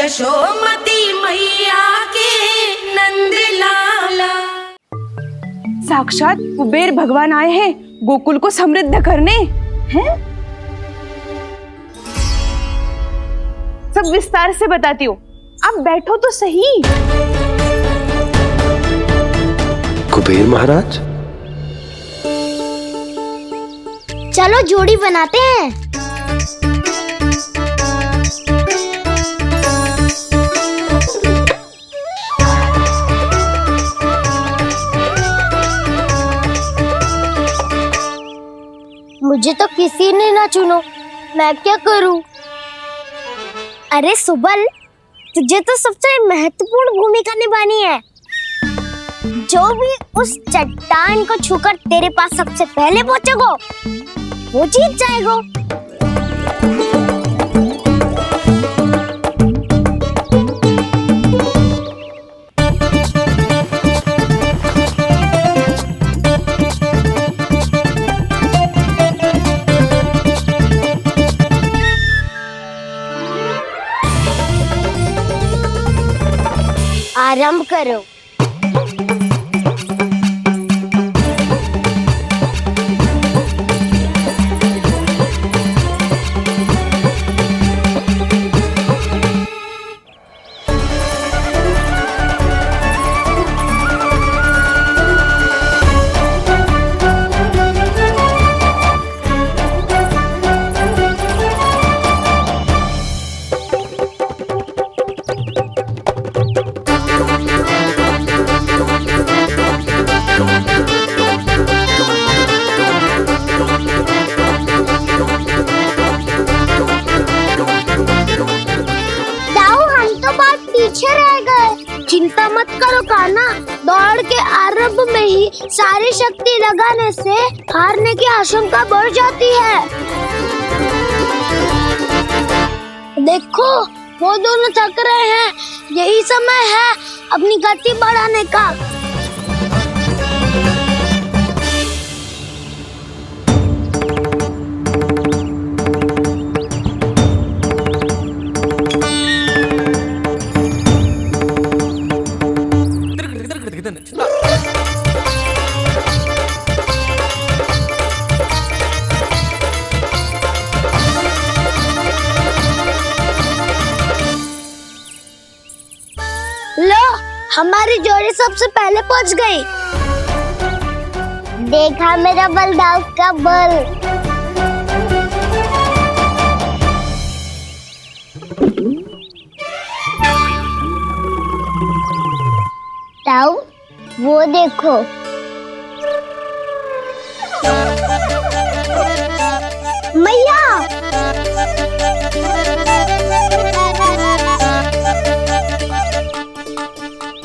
यशोमती मैया के नंद लाला। साक्षात कुबेर भगवान आए हैं गोकुल को समृद्ध करने हैं। सब विस्तार से बताती हूँ, आप बैठो तो सही। कुबेर महाराज, चलो जोड़ी बनाते हैं। मुझे तो किसी ने ना चुनो, मैं क्या करूं? अरे सुबल, तुझे तो सबसे महत्वपूर्ण भूमिका निभानी है। जो भी उस चट्टान को छूकर तेरे पास सबसे पहले पहुंचेगा वो जीत जाएगा। आरंभ करो। चिंता मत करो कान्हा, दौड़ के आरंभ में ही सारी शक्ति लगाने से हारने की आशंका बढ़ जाती है। देखो वो दोनों थक रहे हैं, यही समय है अपनी गति बढ़ाने का। लो, हमारी जोड़ी सबसे पहले पहुंच गई। देखा मेरा बलदाव का बल। ताऊ, वो देखो। मैया,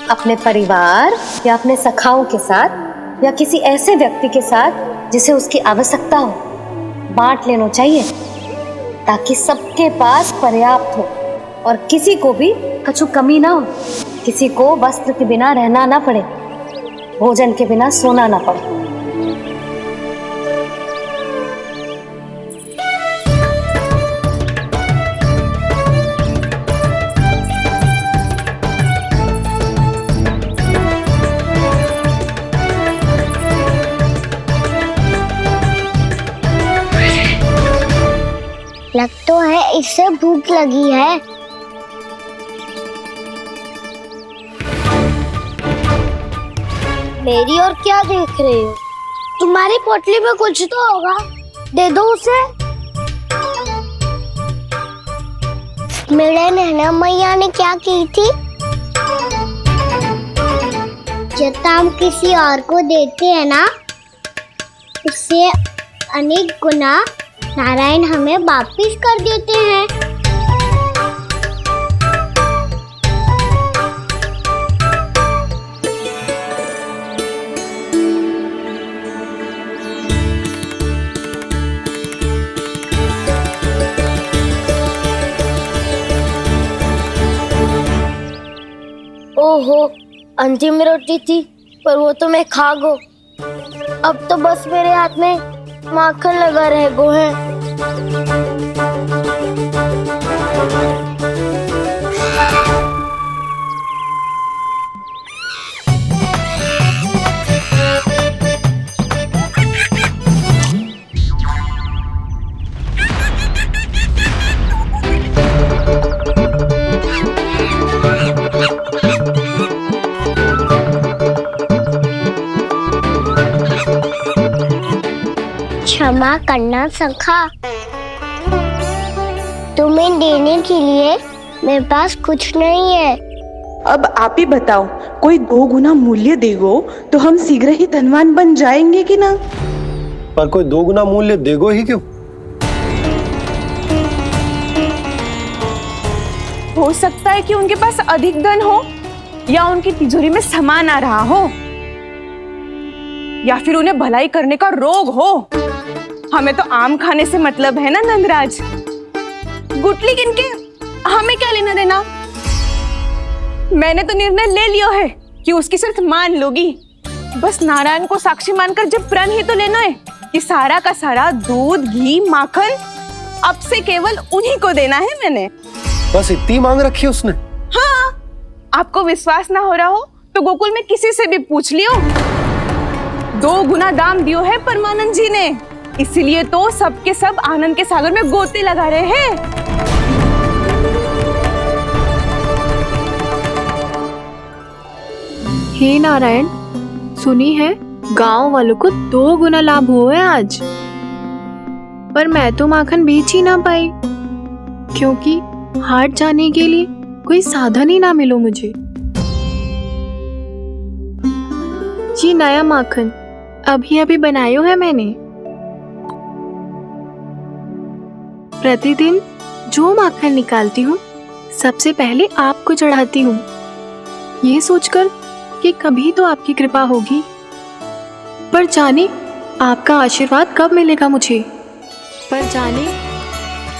अपने परिवार या अपने सखाओं के साथ या किसी ऐसे व्यक्ति के साथ जिसे उसकी आवश्यकता हो बांट लेना चाहिए, ताकि सबके पास पर्याप्त हो और किसी को भी कुछ कमी ना हो, किसी को वस्त्र के बिना रहना ना पड़े, भोजन के बिना सोना ना पड़े। लग तो है इससे भूख लगी है। मेरी और क्या देख रहे हो? तुम्हारी पोटली में कुछ तो होगा, दे दो उसे। मेरे नैना मैया ने क्या की थी? जब हम किसी और को देते हैं ना, उससे अनेक गुना नारायण हमें वापिस कर देते हैं। ओहो, अंतिम रोटी थी, पर वो तो मैं खा गो। अब तो बस मेरे हाथ में माखन लगा रह गो है। क्षमा करना सखा। तुम्हें देने के लिए मेरे पास कुछ नहीं है। अब आप ही बताओ, कोई 2 गुना मूल्य देगो तो हम शीघ्र ही धनवान बन जाएंगे कि ना? पर कोई 2 गुना मूल्य देगो ही क्यों? हो सकता है कि उनके पास अधिक धन हो, या उनकी तिजोरी में सामान आ रहा हो, या फिर उन्हें भलाई करने का रोग हो। हमें तो आम खाने से मतलब है ना नंदराज। गुटली किनके, हमें क्या लेना देना। मैंने तो निर्णय ले लिया है कि उसकी शर्त मान लोगी। बस नारायण को साक्षी मानकर जब प्रण ही तो लेना है कि सारा का सारा दूध, घी, माखन अब से केवल उन्हीं को देना है मैंने। बस इतनी मांग रखी है उसने? हाँ, आपको विश्वास ना हो रहा हो तो गोकुल में किसी से भी पूछ लियो। 2 गुना दाम दियो है परमानंद जी ने, इसलिए तो सबके सब आनंद के सागर में गोते लगा रहे हैं। हे नारायण, सुनी है गांव वालों को 2 गुना लाभ हुआ है आज, पर मैं तो माखन बेच ही ना पाई क्योंकि हाट जाने के लिए कोई साधन ही ना मिलो मुझे। ये नया माखन अभी अभी बनायो है मैंने। प्रतिदिन जो माखन निकालती हूँ सबसे पहले आपको चढ़ाती हूँ, ये सोचकर कि कभी तो आपकी कृपा होगी। पर जाने आपका आशीर्वाद कब मिलेगा मुझे, पर जाने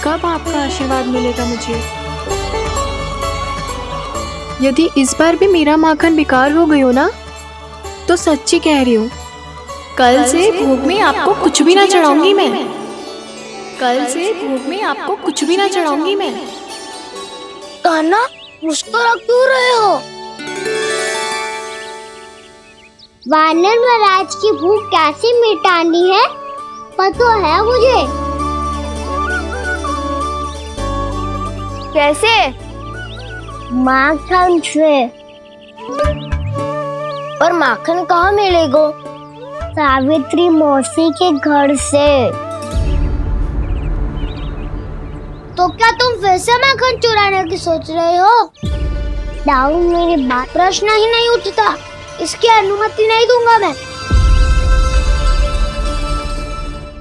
कब आपका आशीर्वाद मिलेगा मुझे। यदि इस बार भी मेरा माखन बेकार हो गयो ना, तो सच्ची कह रही हूँ, कल से भोग में आपको कुछ भी ना चढ़ाऊंगी मैं। कल से भोग में आपको कुछ भी ना चढ़ाऊंगी मैं। कान्हा, मुस्कुरा क्यों रहे हो? वानर महाराज की भूख कैसे मिटानी है पता है मुझे। कैसे? माखन से। और माखन कहाँ मिलेगा? सावित्री मौसी के घर से। तो क्या तुम फिर से माखन चुराने की सोच रहे हो? दाऊ, मेरी बात प्रश्न ही नहीं उठता, इसकी अनुमति नहीं दूंगा मैं।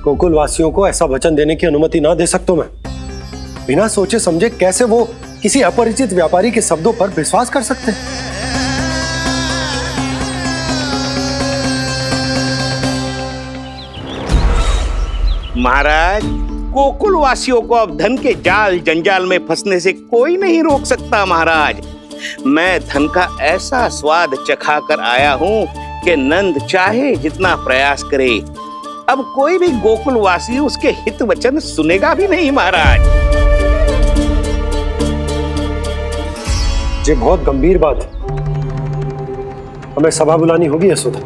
गोकुल वासियों को ऐसा वचन देने की अनुमति ना दे सकता मैं। बिना सोचे समझे कैसे वो किसी अपरिचित व्यापारी के शब्दों पर विश्वास कर सकते हैं? महाराज, गोकुल वासियों को अब धन के जाल जंजाल में फंसने से कोई नहीं रोक सकता। महाराज, मैं धन का ऐसा स्वाद चखा कर आया हूँ कि नंद चाहे जितना प्रयास करे, अब कोई भी गोकुल वासी उसके हित वचन सुनेगा भी नहीं। महाराज, ये बहुत गंभीर बात है, हमें सभा बुलानी होगी यशोदा।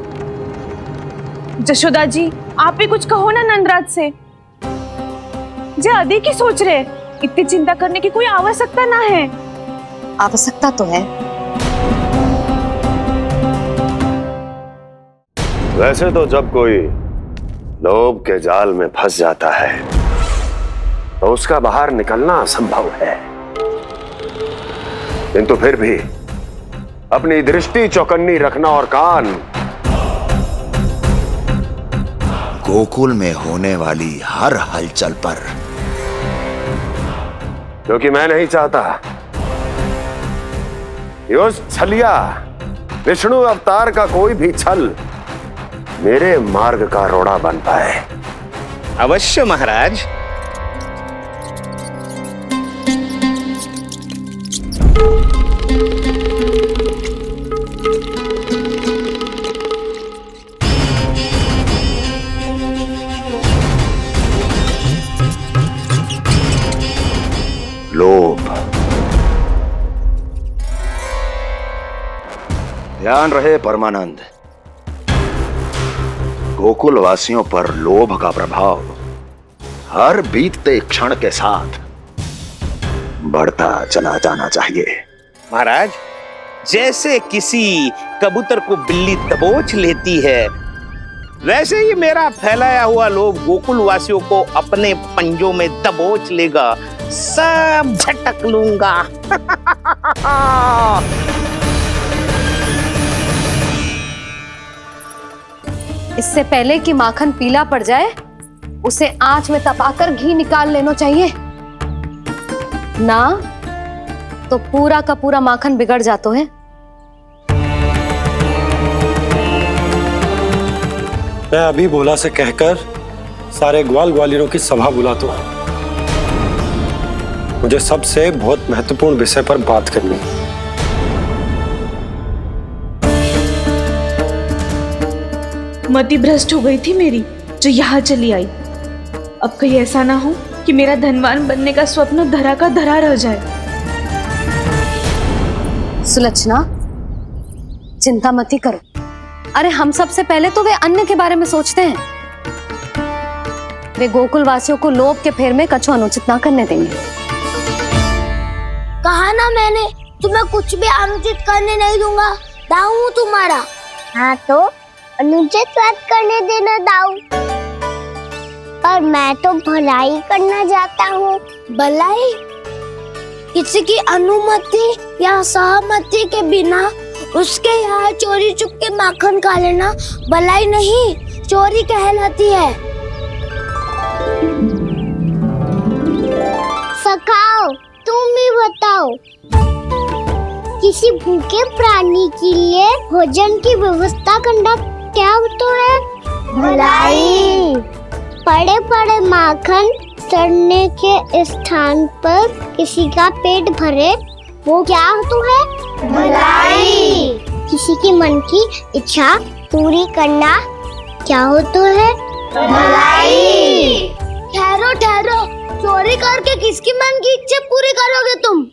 जशोदा जी, आप भी कुछ कहो ना नंदराज से। जे अधिक ही सोच रहे, इतनी चिंता करने की कोई आवश्यकता ना है। आवश्यकता तो है। वैसे तो जब कोई लोभ के जाल में फंस जाता है तो उसका बाहर निकलना असंभव है, किंतु फिर भी अपनी दृष्टि चौकन्नी रखना और कान गोकुल में होने वाली हर हलचल पर, क्योंकि मैं नहीं चाहता कि उस छलिया विष्णु अवतार का कोई भी छल मेरे मार्ग का रोड़ा बन पाए। अवश्य महाराज। लोभ। ध्यान रहे परमानंद, गोकुल वासियों पर लोभ का प्रभाव हर बीतते क्षण के साथ बढ़ता चला जाना चाहिए। महाराज, जैसे किसी कबूतर को बिल्ली दबोच लेती है, वैसे ही मेरा फैलाया हुआ लोभ गोकुल वासियों को अपने पंजों में दबोच लेगा, सब झटक लूंगा। इससे पहले कि माखन पीला पड़ जाए, उसे आंच में तपाकर घी निकाल लेना चाहिए, ना तो पूरा का पूरा माखन बिगड़ जाता है। मैं अभी भोला से कहकर सारे ग्वाल ग्वालियरों की सभा बुलाता हूं। मुझे सबसे बहुत महत्वपूर्ण विषय पर बात करनी है। मति भ्रष्ट हो गई थी मेरी, जो यहाँ चली आई। अब कहीं ऐसा ना हो कि मेरा धनवान बनने का स्वप्न धरा का धरा रह जाए। सुलक्षणा, चिंता मत ही करो। अरे हम सबसे पहले तो वे अन्न के बारे में सोचते हैं। वे गोकुल वासियों को लोभ के फेर में कछु अनुचित ना करने देंगे। कहा ना मैंने, तुम्हें कुछ भी अनुचित करने नहीं दूंगा। दाऊ हूँ तुम्हारा। हाँ तो अनुचित बात करने देना दाऊ। पर मैं तो भलाई करना चाहता हूँ। भलाई? किसी की अनुमति या सहमति के बिना उसके यहाँ चोरी चुप के माखन खा लेना भलाई नहीं, चोरी कहलाती है। सखाओ, तुम ही बताओ, किसी भूखे प्राणी के लिए भोजन की व्यवस्था करना क्या होता है? भलाई। पड़े पड़े माखन चढ़ने के स्थान पर किसी का पेट भरे, वो क्या होता है? भलाई। किसी की मन की इच्छा पूरी करना क्या होता है? भलाई। ठहरो ठहरो, चोरी करके किसकी मन की इच्छा पूरी करोगे तुम?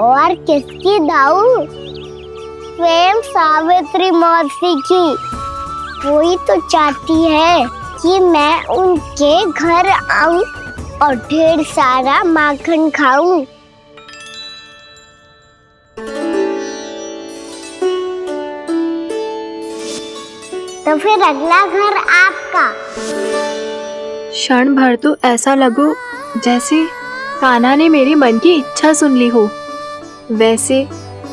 और किसकी दाऊ? स्वयं सावित्री मौसी की। वही तो चाहती है कि मैं उनके घर आऊं और ढेर सारा माखन खाऊं। तो फिर अगला घर आपका। क्षण भर तो ऐसा लगो जैसे कान्हा ने मेरे मन की इच्छा सुन ली हो। वैसे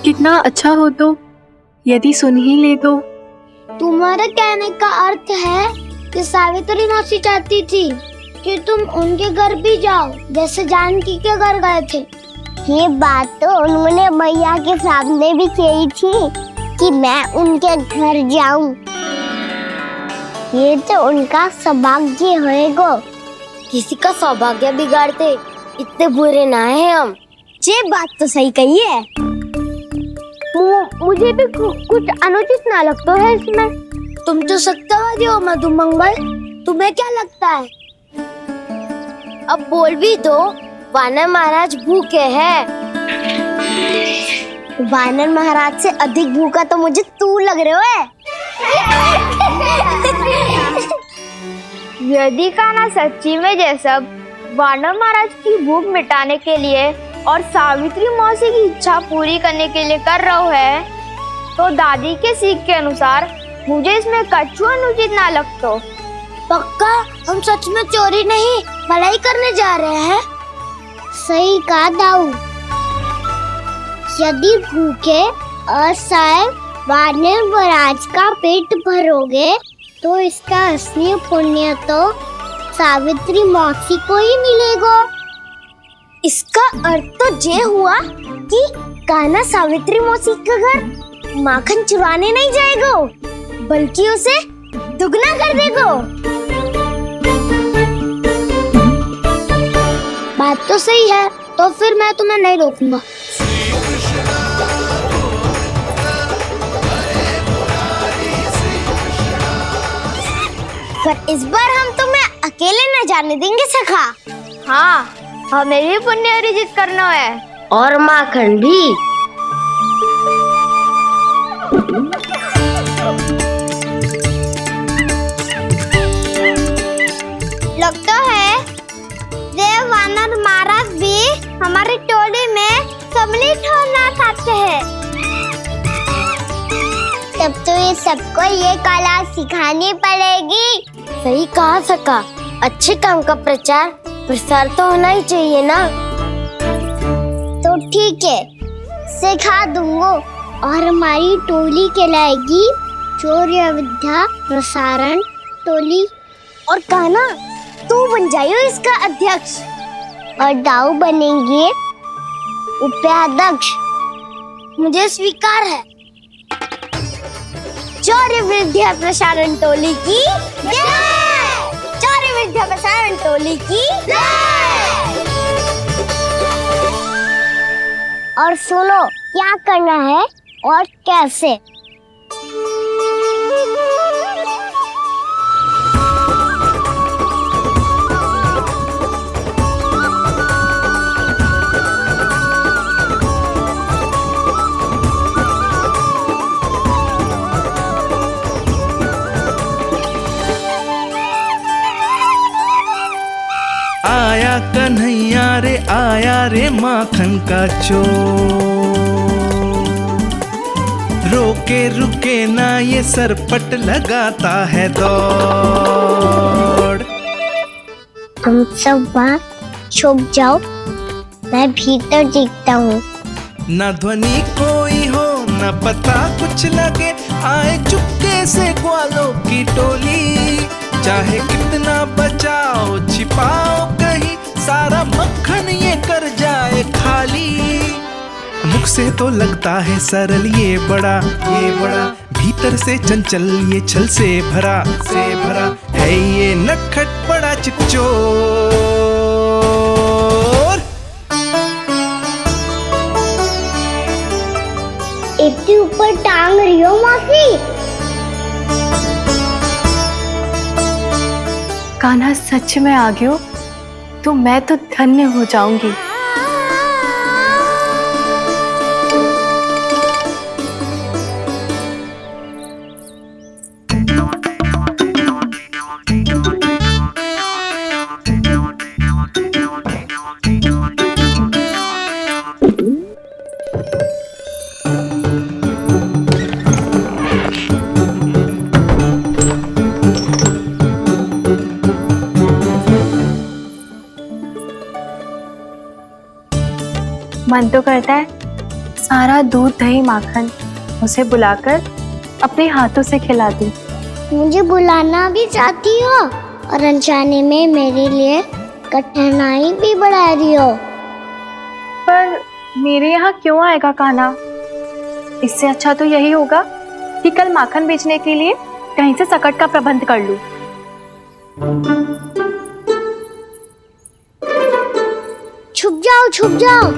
कितना अच्छा हो तो यदि सुन ही ले तो। तुम्हारे कहने का अर्थ है कि सावित्री मौसी चाहती थी कि तुम उनके घर भी जाओ, जैसे जानकी के घर गए थे। ये बात तो उन्होंने मैया के सामने भी कही थी कि मैं उनके घर जाऊं। ये तो उनका सौभाग्य होएगा। किसी का सौभाग्य बिगाड़ते इतने बुरे ना है हम। ये बात तो सही कही है। मुझे भी कुछ अनुचित ना लगता है इसमें। तुम तो सत्यवादी हो मधुमंगल, तुम्हें क्या लगता है? अब बोल भी दो, वानर महाराज भूखे हैं। वानर महाराज से अधिक भूखा तो मुझे तू लग रहे हो। यदि कान्हा सच्ची में जैसा वानर महाराज की भूख मिटाने के लिए और सावित्री मौसी की इच्छा पूरी करने के लिए कर रहा है, तो दादी के सीख के अनुसार मुझे इसमें कछु अनुचित ना लगता। पक्का हम सच में चोरी नहीं भलाई करने जा रहे हैं। सही कहा दाऊ। यदि भूखे असहाय वानर महाराज का पेट भरोगे तो इसका असली पुण्य तो सावित्री मौसी को ही मिलेगा। इसका अर्थ तो ये हुआ कि कान्हा सावित्री मौसी का घर माखन चुराने नहीं जाएगा, बल्कि उसे दुगना कर देगा। बात तो सही है, तो फिर मैं तुम्हें नहीं रोकूंगा। पर इस बार हम तुम्हें अकेले न जाने देंगे सखा। हाँ, हमें भी पुण्य अर्जित करना है और माखन भी। लगता है देव वानर महाराज भी हमारी टोली सम्मिलित होना चाहते हैं। तब तो ये सबको ये कला सिखानी पड़ेगी। सही कहा सका, अच्छे काम का प्रचार प्रसार तो होना ही चाहिए ना। तो ठीक है, सिखा दूंगा और हमारी टोली कहलाएगी शौर्य विद्या प्रसारण टोली। और कान्हा तू बन जाइयो इसका अध्यक्ष और दाऊ बनेंगे उपाध्यक्ष। मुझे स्वीकार है। शौर्य विद्या प्रसारण टोली की जय! शौर्य विद्या प्रसारण टोली की जय! और सुनो क्या करना है और कैसे। आया कन्हैया रे आया रे माखन का चोर, रोके रुके ना ये सरपट लगाता है दौड़। तुम सब वहाँ छुप जाओ, मैं भीतर देखता हूँ। ना ध्वनि कोई हो ना पता कुछ लगे, आए चुपके से ग्वालों की टोली। चाहे कितना बचाओ छिपाओ कहीं, सारा मक्खन ये कर जाए खाली। मुख से तो लगता है सरल ये बड़ा भीतर से चंचल ये छल से भरा है ये नटखट बड़ा चिच्चोर। इतनी ऊपर टांग रही हो मासी। कान्हा सच में आ गयो तो मैं तो धन्य हो जाऊंगी। मन तो करता है सारा दूध दही माखन उसे बुलाकर अपने हाथों से खिला दूं। मुझे बुलाना भी चाहती हो और अनजाने में मेरे लिए कठिनाई भी बढ़ा रही हो। पर मेरे यहाँ क्यों आएगा कान्हा? इससे अच्छा तो यही होगा कि कल माखन बेचने के लिए कहीं से सकट का प्रबंध कर लूं। छुप जाओ छुप जाओ।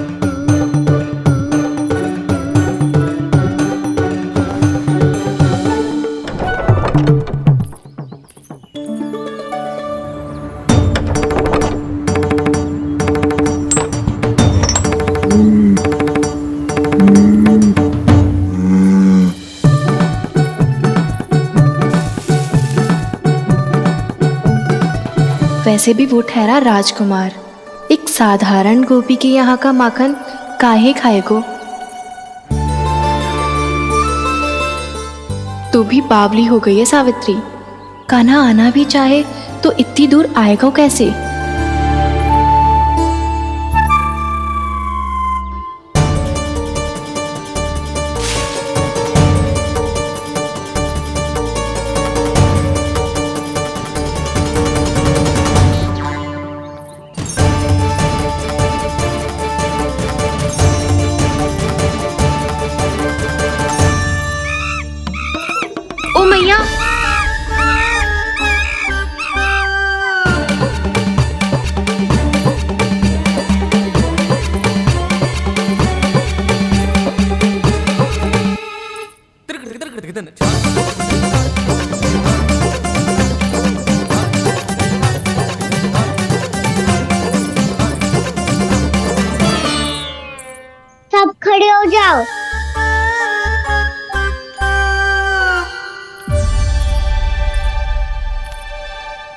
वैसे भी वो ठहरा राजकुमार, एक साधारण गोपी के यहाँ का माखन काहे खाएगो। तो भी बावली हो गई है सावित्री। कान्हा आना भी चाहे तो इतनी दूर आएगा कैसे? मैया, सब खड़े हो जाओ।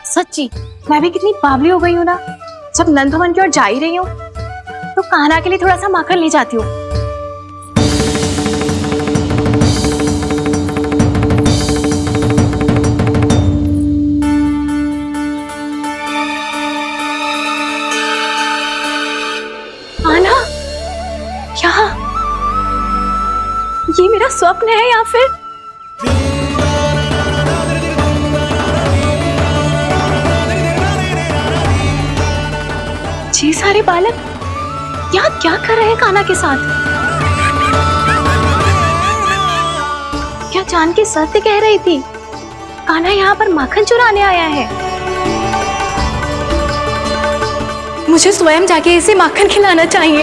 सच्ची मैं भी कितनी बावली हो गई हूँ ना। जब नंदवन की ओर जा ही रही हूँ तो कान्हा के लिए थोड़ा सा माखन ले जाती हूँ। कान्हा, यहाँ ये मेरा स्वप्न है या फिर ये सारे बालक यहाँ क्या कर रहे हैं कान्हा के साथ? क्या जानकी सत्य कह रही थी? कान्हा यहाँ पर माखन चुराने आया है। मुझे स्वयं जाके इसे माखन खिलाना चाहिए।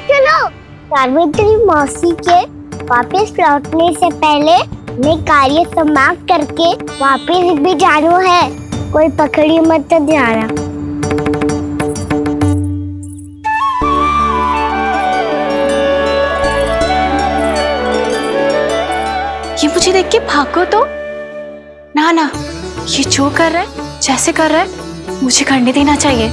चलो, सावित्री मौसी के वापस लौटने से पहले मैं कार्य समाप्त करके वापस भी जानो है। कोई पकड़ी मत जाना। ये मुझे देख के भागो तो ना ना, ये जो कर रहा है, जैसे कर रहा है, मुझे करने देना चाहिए।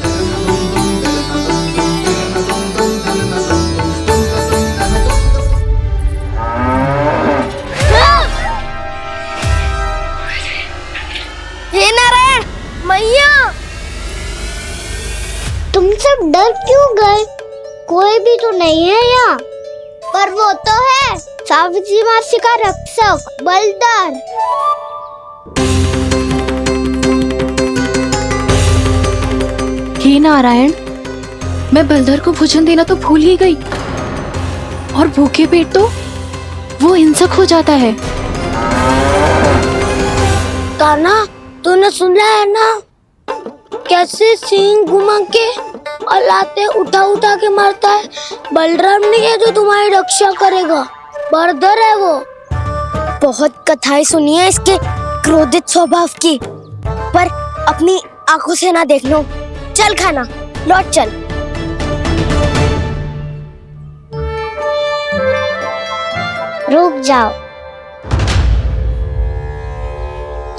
हे नारायण मैया, तुम सब डर क्यों गए? कोई भी तो नहीं है यहाँ। पर वो तो है, सावित्री मासी का रक्षक बलदार। हे नारायण, मैं बलदर को भोजन देना तो भूल ही गई, और भूखे पेट तो वो हिंसक हो जाता है। कान्हा, तूने सुना है ना कैसे सिंह घुमा के और लाते उठा उठा के मारता है? बलराम नहीं है जो तुम्हारी रक्षा करेगा, बलदर है वो। बहुत कथाएं सुनी है इसके क्रोधित स्वभाव की, पर अपनी आंखों से ना देख लो। चल खाना, लौट चल। रुक जाओ,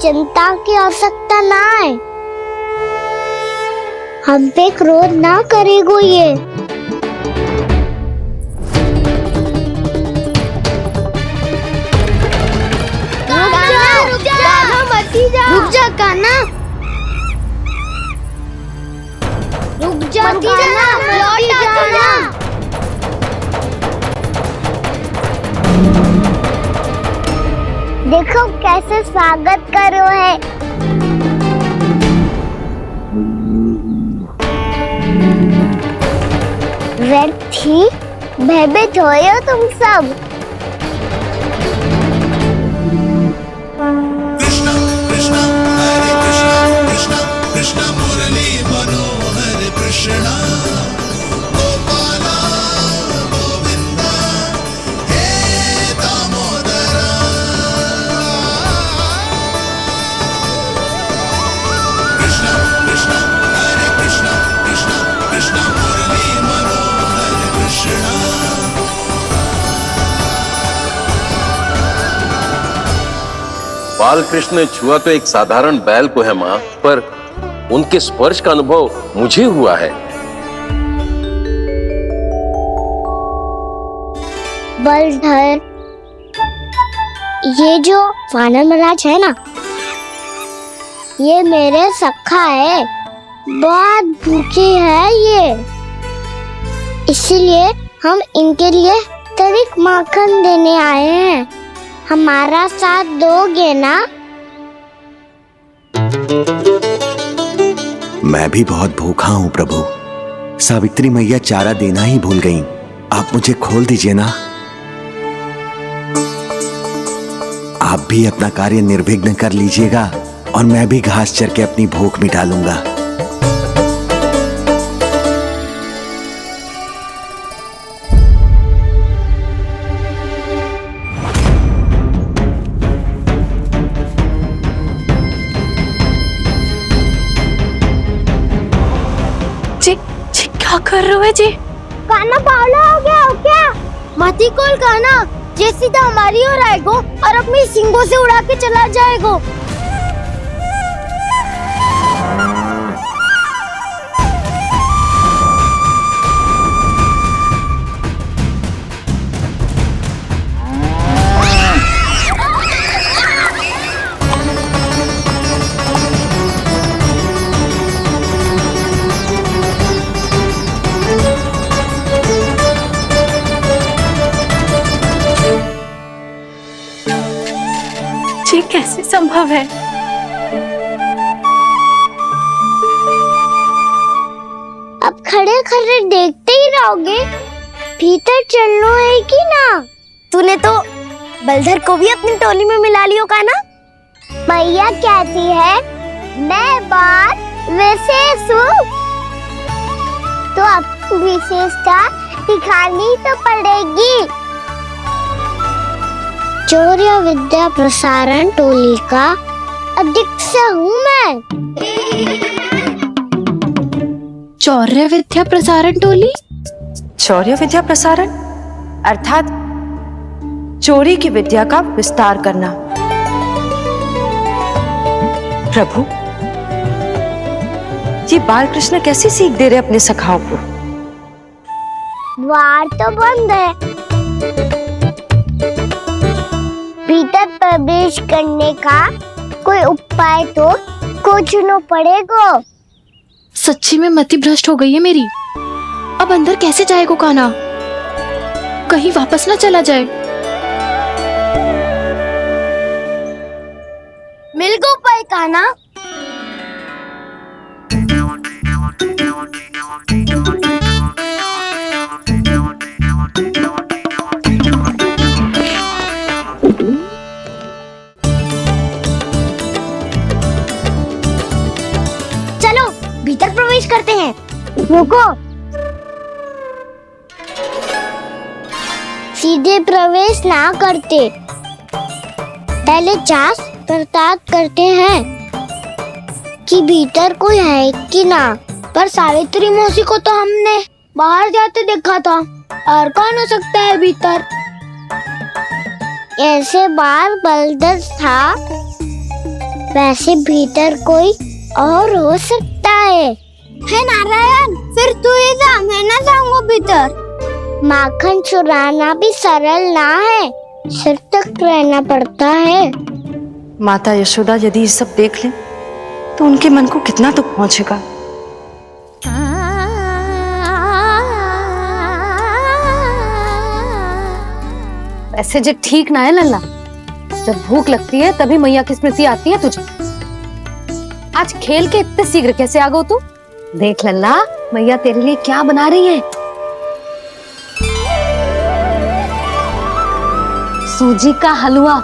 चिंता की आवश्यकता ना है। हम पे क्रोध ना करेगो ये। रुक जा कान्हा, रुक जा, लौट जाना। देखो कैसे स्वागत करो है। व्यर्थ ही भयभीत हो तुम सब। बाल कृष्ण ने छुआ तो एक साधारण बैल को है माँ, पर उनके स्पर्श का अनुभव मुझे हुआ है। बलधर, ये जो वानर महाराज है ना, ये मेरे सखा है। बहुत भूखे हैं ये, इसीलिए हम इनके लिए तनिक माखन देने आए हैं। हमारा साथ दोगे ना? मैं भी बहुत भूखा हूँ प्रभु। सावित्री मैया चारा देना ही भूल गईं। आप मुझे खोल दीजिए ना। आप भी अपना कार्य निर्विघ्न कर लीजिएगा और मैं भी घास चर के अपनी भूख मिटा लूंगा। क्या कर रहे हो जी? कान्हा पागल हो गया हो क्या? मती कोल कान्हा, ये सीधा हमारी ओर आएगो और अपनी सींगों से उड़ा के चला जाएगो। संभव है? अब खड़े खड़े देखते ही रहोगे? भीतर चलना है कि ना? तूने तो बलधर को भी अपनी टोली में मिला लियो का ना? भैया कहती है मैं बात विशेष हूँ, तो अब विशेषता दिखानी तो पड़ेगी। चौर्य विद्या प्रसारण टोली का अध्यक्ष हूँ मैं। चौर्य विद्या प्रसारण टोली? चौर्य विद्या प्रसारण अर्थात चोरी की विद्या का विस्तार करना। प्रभु, ये बाल कृष्ण कैसी सीख दे रहे अपने सखाओं को? द्वार तो बंद है, भीतर प्रवेश करने का कोई उपाय तो खोजना पड़ेगा। सच्ची में मति भ्रष्ट हो गई है मेरी। अब अंदर कैसे जाएगा कान्हा? कहीं वापस ना चला जाए। मिल गो पाए कान्हा। चलो भीतर प्रवेश करते हैं। रुको, सीधे प्रवेश ना करते, पहले जांच पड़ताल करते हैं कि भीतर कोई है कि ना। पर सावित्री मौसी को तो हमने बाहर जाते देखा था, और कौन हो सकता है भीतर? ऐसे बार बलदर था, वैसे भीतर कोई और हो सकता है नारायण? फिर तू ही जा, मैं ना जाऊंगा भीतर। माखन चुराना भी सरल ना है, सिर तक रहना पड़ता है। माता यशोदा यदि ये सब देख लें तो उनके मन को कितना दुख पहुंचेगा। ऐसे जो ठीक ना है लल्ला, जब भूख लगती है तभी मैया की स्मृति आती है तुझे। आज खेल के इतने शीघ्र कैसे आ गो तू? देख लल्ला, मैया तेरे लिए क्या बना रही है। सूजी का हलवा।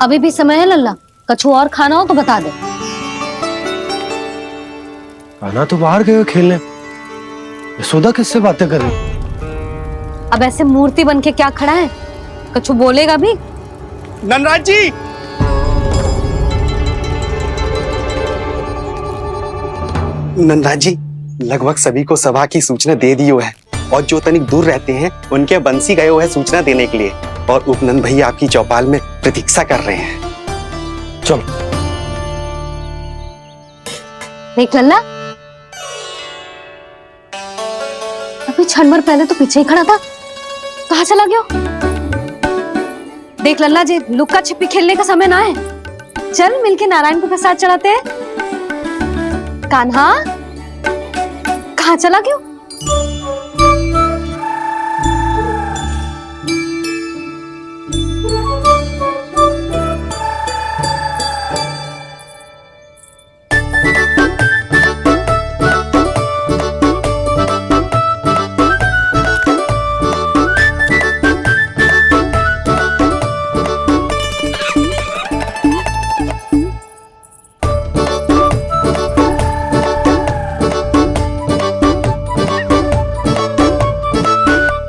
अभी भी समय है लल्ला, कछु और खाना हो तो बता दे। कान्हा तो बाहर गए हो खेलने, यशोदा किससे बातें कर रही? अब ऐसे मूर्ति बन के क्या खड़ा है? कछु बोलेगा भी? नंदराज जी, नंदराज जी, लगभग सभी को सभा की सूचना दे दी है, और जो तनिक दूर रहते हैं उनके बंसी गए हुए सूचना देने के लिए, और उपनंद भैया आपकी चौपाल में प्रतीक्षा कर रहे हैं। चलो। देख लल्ला, अभी क्षण भर पहले तो पीछे ही खड़ा था, कहाँ चला गया? देख लल्ला जी, लुक्का छिपी खेलने का समय ना है। चल मिलके नारायण को प्रसाद चढ़ाते हैं। कान्हा, कहाँ चला गया?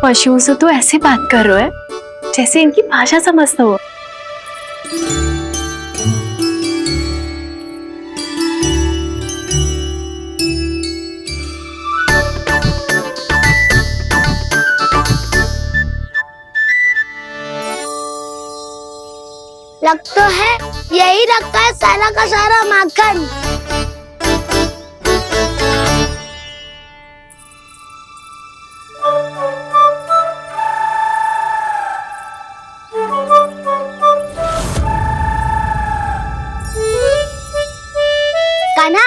पशुओं से तो ऐसे बात कर रहे हो जैसे इनकी भाषा समझता हो। लग तो है यही रखा है सारा का सारा माखन। कान्हा,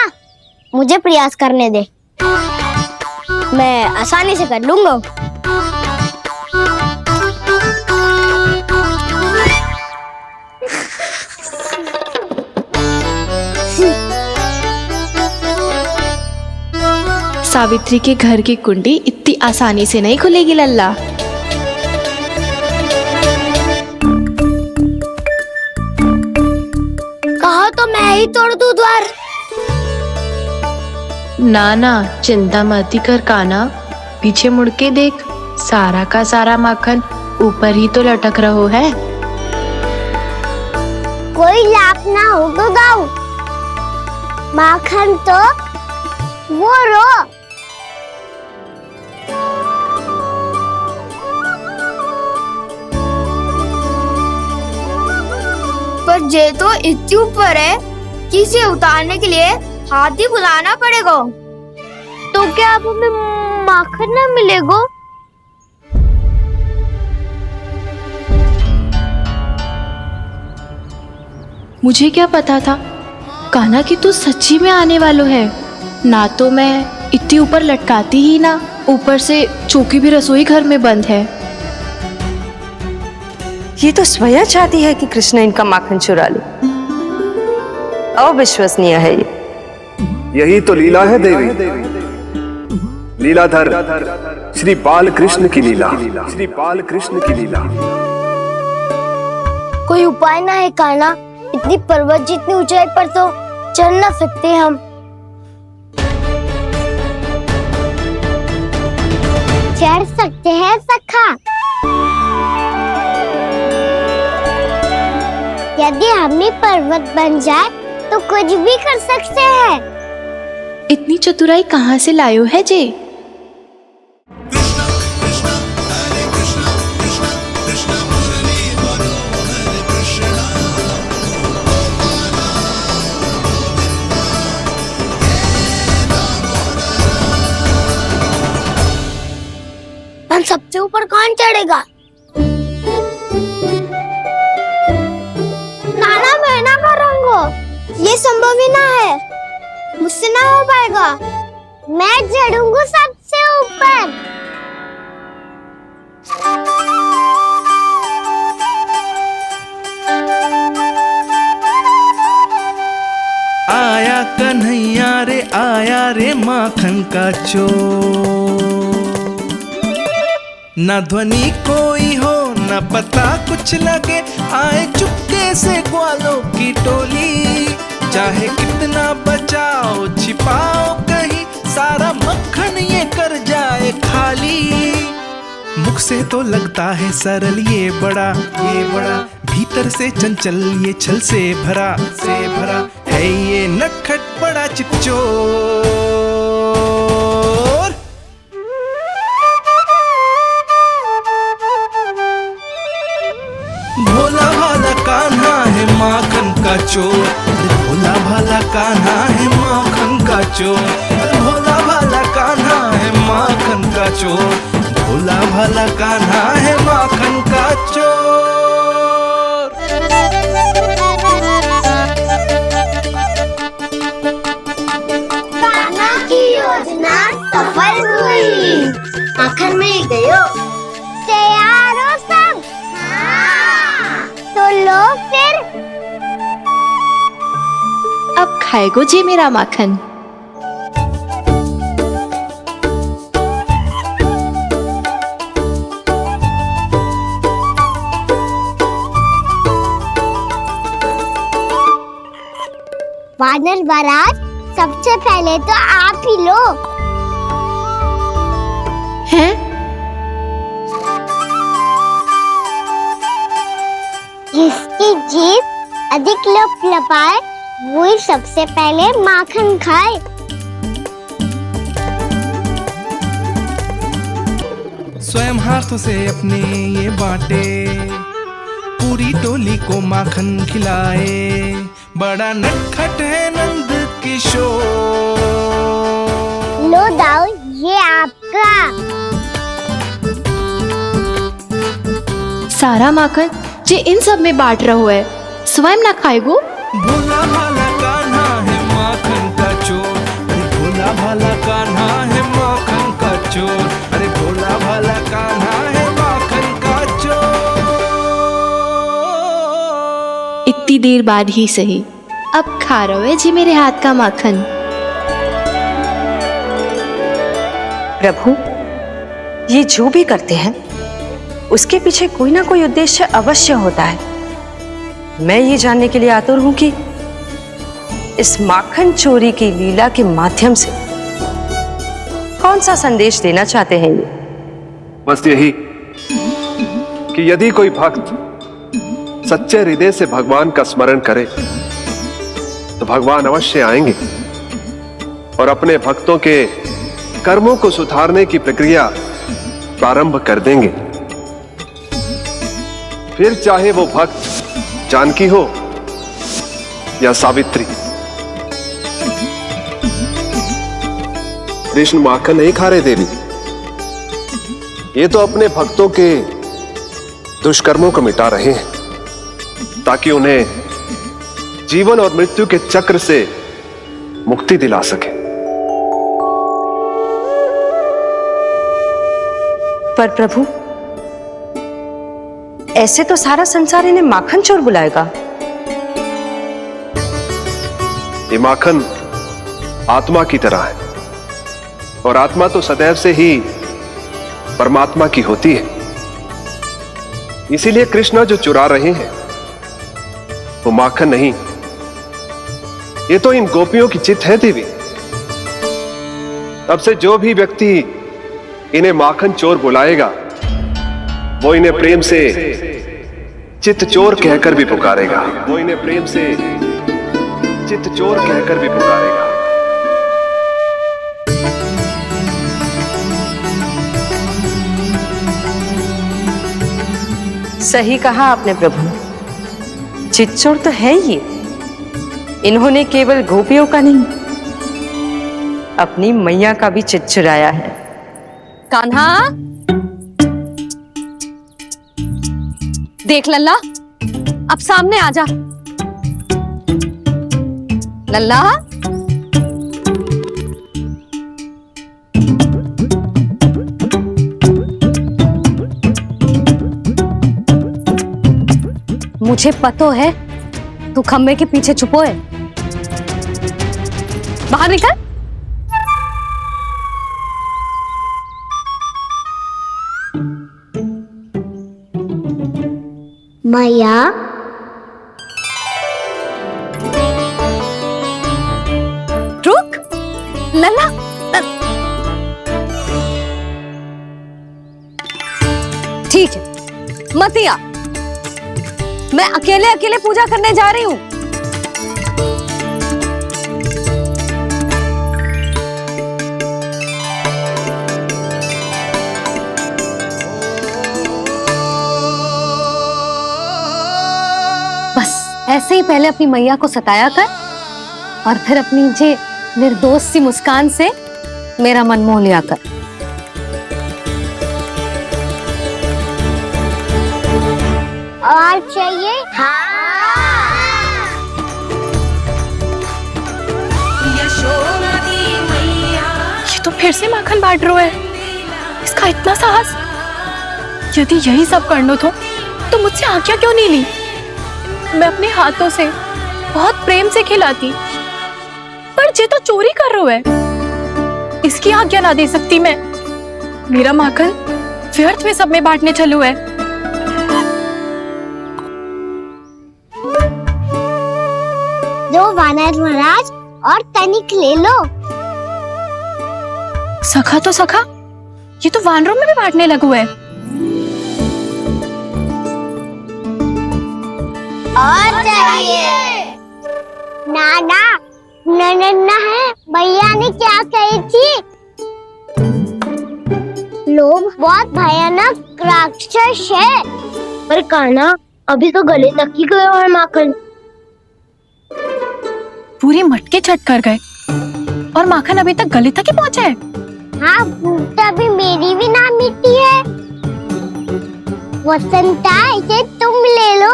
मुझे प्रयास करने दे, मैं आसानी से कर लूंगा। सावित्री के घर की कुंडी इतनी आसानी से नहीं खुलेगी लल्ला। कहा तो मैं ही तोड़ दूं द्वार। ना ना, चिंता मत कर काना, पीछे मुड़ के देख, सारा का सारा माखन ऊपर ही तो लटक रहो है। कोई लाभ ना हो तो दाऊ, माखन तो वो रो। पर जे तो इतनी ऊपर है कि इसे उतारने के लिए हाथी बुलाना पड़ेगा। तो क्या अब हमें माखन ना मिलेगा? मुझे क्या पता था कान्हा कि तू सच्ची में आने वालो है। ना तो मैं इतनी ऊपर लटकाती ही ना, ऊपर से चौकी भी रसोई घर में बंद है। ये तो स्वयं चाहती है कि कृष्ण इनका माखन चुरा ले। अविश्वसनीय है ये। यही तो लीला है देवी, लीलाधर श्री बाल कृष्ण की लीला, श्री बाल कृष्ण की लीला। कोई उपाय ना है कान्हा? इतनी पर्वत जितनी ऊंचाई पर तो चढ़ ना सकते हम। चढ़ सकते हैं सखा, यदि हम ही पर्वत बन जाए तो कुछ भी कर सकते हैं। इतनी चतुराई कहाँ से लायो है जे? हम सबसे ऊपर कौन चढ़ेगा? नाना मैं ना करूँगा, ये संभव ही ना है, मुझसे ना हो पाएगा। मैं चढ़ूंगा सबसे ऊपर। आया कन्हैया रे, आया रे माखन का चोर। न ध्वनि कोई हो न पता कुछ लगे, आए चुपके से ग्वालों की टोली। चाहे कितना बचाओ छिपाओ कहीं, सारा मक्खन ये कर जाए खाली। मुख से तो लगता है सरल ये बड़ा, भीतर से चंचल ये छल से भरा है ये नटखट बड़ा चिकचोर। भोला भाला कान्हा है माखन का चोर, भोला भाला कान्हा है माखन का चोर, भोला भाला कान्हा है माखन का चोर, भोला भाला कान्हा है माखन का चोर। कान्हा की योजना सफल हुई, माखन मिल गयो। तैयार हो सब? तो लो फिर। अब खाएगो जे मेरा माखन। वानर महाराज, सबसे पहले तो आप ही लो। हैं? जिसकी जीभ अधिक लपलपाए वही सबसे पहले माखन खाए। स्वयं हाथों से अपने ये बांटे, पूरी टोली को माखन खिलाए। बड़ा नटखट है नंद किशोर। लो दाऊ, ये आपका। सारा माखन जे इन सब में बांट रहो है, स्वयं ना खाएगो। भोला भाला कान्हा है माखन का चोर, अरे भोला भाला कान्हा है माखन का चोर, अरे भोला भाला कान्हा है माखन का चोर। इतनी देर बाद ही सही, अब खा रहो है जी मेरे हाथ का माखन। प्रभु, ये जो भी करते हैं उसके पीछे कोई ना कोई उद्देश्य अवश्य होता है। मैं ये जानने के लिए आतुर हूं कि इस माखन चोरी की लीला के माध्यम से कौन सा संदेश देना चाहते हैं ये? बस यही कि यदि कोई भक्त सच्चे हृदय से भगवान का स्मरण करे तो भगवान अवश्य आएंगे और अपने भक्तों के कर्मों को सुधारने की प्रक्रिया प्रारंभ कर देंगे। फिर चाहे वो भक्त जानकी हो या सावित्री। कृष्ण माखन नहीं खा रहे देवी, ये तो अपने भक्तों के दुष्कर्मों को मिटा रहे हैं ताकि उन्हें जीवन और मृत्यु के चक्र से मुक्ति दिला सके। पर प्रभु, ऐसे तो सारा संसार इन्हें माखन चोर बुलाएगा। ये माखन आत्मा की तरह है और आत्मा तो सदैव से ही परमात्मा की होती है। इसीलिए कृष्ण जो चुरा रहे हैं वो माखन नहीं, ये तो इन गोपियों की चित्त है देवी। अब से जो भी व्यक्ति इन्हें माखन चोर बुलाएगा वो इन्हें प्रेम से चित्त चोर कहकर भी पुकारेगा। वो इन्हें प्रेम से चित्त चोर कहकर भी पुकारेगा। सही कहा आपने प्रभु, चित्त चोर तो है ये। इन्होंने केवल गोपियों का नहीं, अपनी मैया का भी चित्त चुराया है। कान्हा, देख लल्ला, अब सामने आ जा। लल्ला, मुझे पतो है तू खम्बे के पीछे छुपो है। बाहर निकल। मैया, रुक लल्ला, ठीक है मत आ, मैं अकेले अकेले पूजा करने जा रही हूँ। बस ऐसे ही पहले अपनी मैया को सताया कर और फिर अपनी जे निर्दोष सी मुस्कान से मेरा मन मोह लिया कर। और चाहिए? ये तो फिर से माखन बांट रहा है। इसका इतना साहस! यदि यही सब करना तो मुझसे आज्ञा क्यों नहीं ली? मैं अपने हाथों से बहुत प्रेम से खिलाती, पर ये तो चोरी कर रहा है। इसकी आज्ञा ना दे सकती मैं। मेरा माखन व्यर्थ में सब में बांटने चलू है। दो वानर महाराज और तनिक ले लो। सखा तो सखा, ये तो वानरों में भी बांटने लगू है। और चाहिए? नाना, नन्ना है, भैया ने क्या कही थी? लोभ बहुत भयानक राक्षस है। पर कान्हा, अभी तो गले तक ही गया है माखन। पूरे मटके चट कर गए और माखन अभी तक गले तक ही पहुंचा है। हाँ, भूख अभी मेरी भी ना मिटी है। वसंता, इसे तुम ले लो।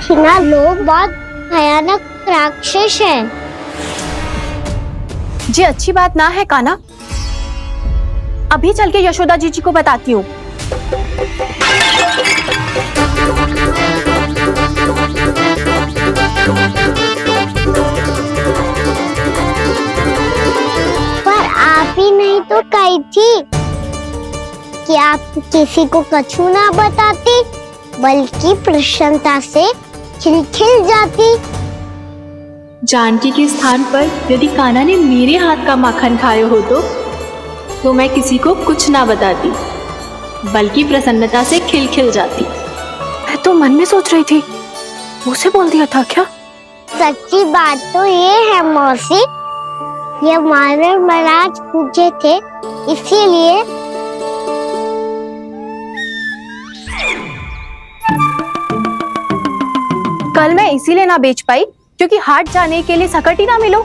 थी ना, लोग बहुत भयानक राक्षस हैं। जी अच्छी बात ना है कान्हा, अभी चल के यशोदा जी को बताती हूँ। पर आप ही नहीं तो कही थी कि आप किसी को कछु ना बताती, बल्कि प्रसन्नता से खिलखिल जाती। जानकी के स्थान पर यदि कान्हा ने मेरे हाथ का माखन खाया हो तो मैं किसी को कुछ ना बताती, बल्कि प्रसन्नता से खिलखिल जाती। मैं तो मन में सोच रही थी, मुझसे बोल दिया था क्या? सच्ची बात तो ये है मौसी, ये मानव महाराज पूछे थे, इसीलिए। कल मैं इसीलिए ना बेच पाई क्योंकि हाट जाने के लिए सकट ही ना मिलो,